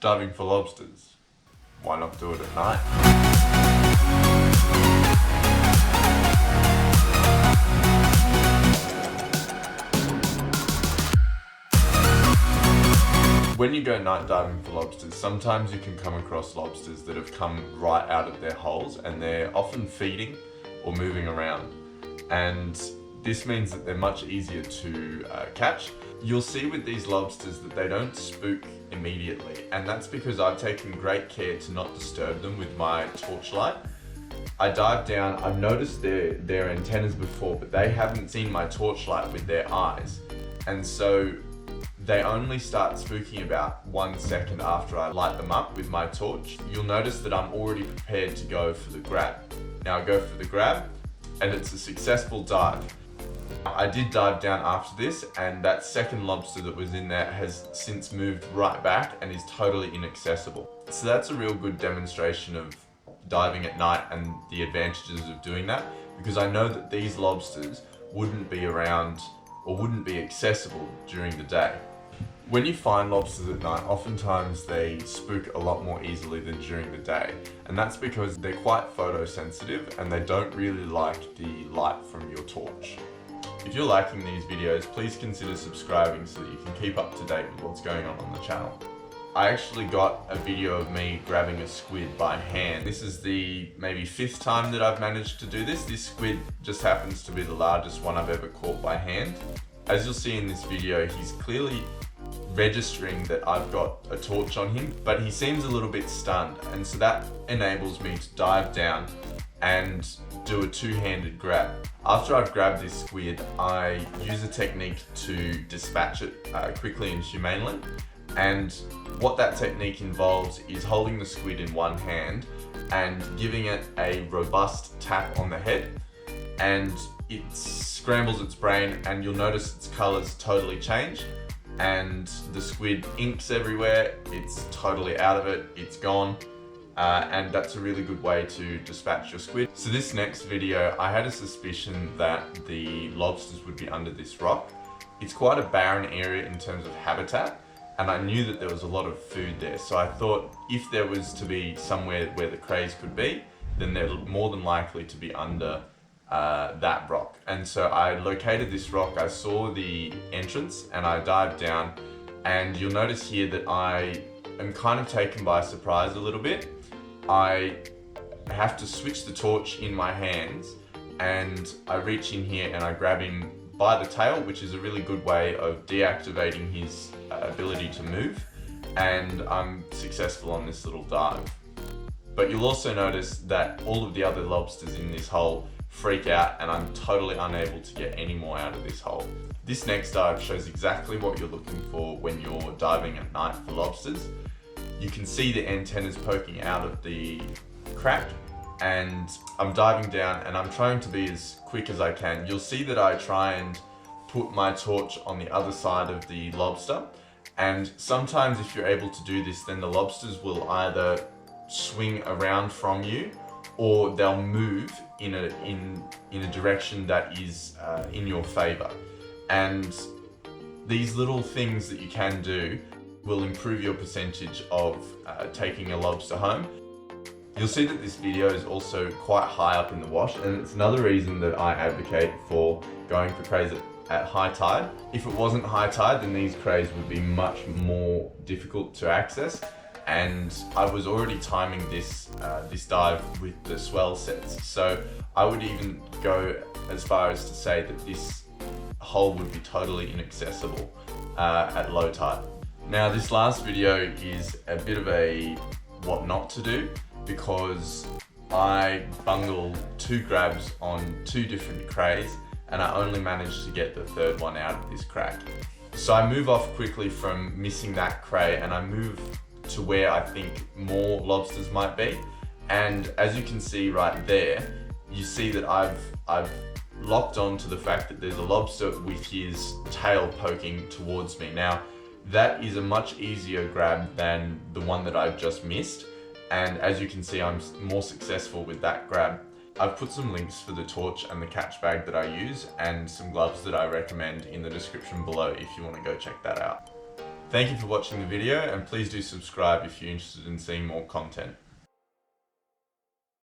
Diving for lobsters. Why not do it at night? When you go night diving for lobsters, sometimes you can come across lobsters that have come right out of their holes and they're often feeding or moving around. And this means that they're much easier to catch. You'll see with these lobsters that they don't spook immediately, and that's because I've taken great care to not disturb them with my torchlight. I dive down, I've noticed their antennas before, but they haven't seen my torchlight with their eyes. And so they only start spooking about 1 second after I light them up with my torch. You'll notice that I'm already prepared to go for the grab. Now I go for the grab, and it's a successful dive. I did dive down after this, and that second lobster that was in there has since moved right back and is totally inaccessible. So that's a real good demonstration of diving at night and the advantages of doing that, because I know that these lobsters wouldn't be around or wouldn't be accessible during the day. When you find lobsters at night, oftentimes they spook a lot more easily than during the day, and that's because they're quite photosensitive and they don't really like the light from your torch. If you're liking these videos, please consider subscribing so that you can keep up to date with what's going on the channel. I actually got a video of me grabbing a squid by hand. This is the maybe 5th time that I've managed to do this. This squid just happens to be the largest one I've ever caught by hand. As you'll see in this video, he's clearly registering that I've got a torch on him, but he seems a little bit stunned, and so that enables me to dive down and do a two-handed grab. After I've grabbed this squid, I use a technique to dispatch it quickly and humanely. And what that technique involves is holding the squid in one hand and giving it a robust tap on the head, and it scrambles its brain, and you'll notice its colors totally change, and the squid inks everywhere, it's totally out of it, it's gone. And that's a really good way to dispatch your squid. So this next video, I had a suspicion that the lobsters would be under this rock. It's quite a barren area in terms of habitat, and I knew that there was a lot of food there. So I thought if there was to be somewhere where the crays could be, then they're more than likely to be under that rock. And so I located this rock, I saw the entrance, and I dived down. And you'll notice here that I am kind of taken by surprise a little bit. I have to switch the torch in my hands, and I reach in here and I grab him by the tail, which is a really good way of deactivating his ability to move, and I'm successful on this little dive. But you'll also notice that all of the other lobsters in this hole freak out, and I'm totally unable to get any more out of this hole. This next dive shows exactly what you're looking for when you're diving at night for lobsters. You can see the antennas poking out of the crack, and I'm diving down and I'm trying to be as quick as I can. You'll see that I try and put my torch on the other side of the lobster, and sometimes if you're able to do this, then the lobsters will either swing around from you or they'll move in a direction that is in your favor. And these little things that you can do will improve your percentage of taking a lobster home. You'll see that this video is also quite high up in the wash, and it's another reason that I advocate for going for crays at high tide. If it wasn't high tide, then these crays would be much more difficult to access, and I was already timing this dive with the swell sets, so I would even go as far as to say that this hole would be totally inaccessible at low tide. Now this last video is a bit of a what not to do, because I bungled 2 grabs on 2 different crays, and I only managed to get the 3rd one out of this crack. So I move off quickly from missing that cray, and I move to where I think more lobsters might be. And as you can see right there, you see that I've locked on to the fact that there's a lobster with his tail poking towards me. Now, that is a much easier grab than the one that I've just missed, and as you can see, I'm more successful with that grab. I've put some links for the torch and the catch bag that I use, and some gloves that I recommend in the description below if you want to go check that out. Thank you for watching the video, and please do subscribe if you're interested in seeing more content.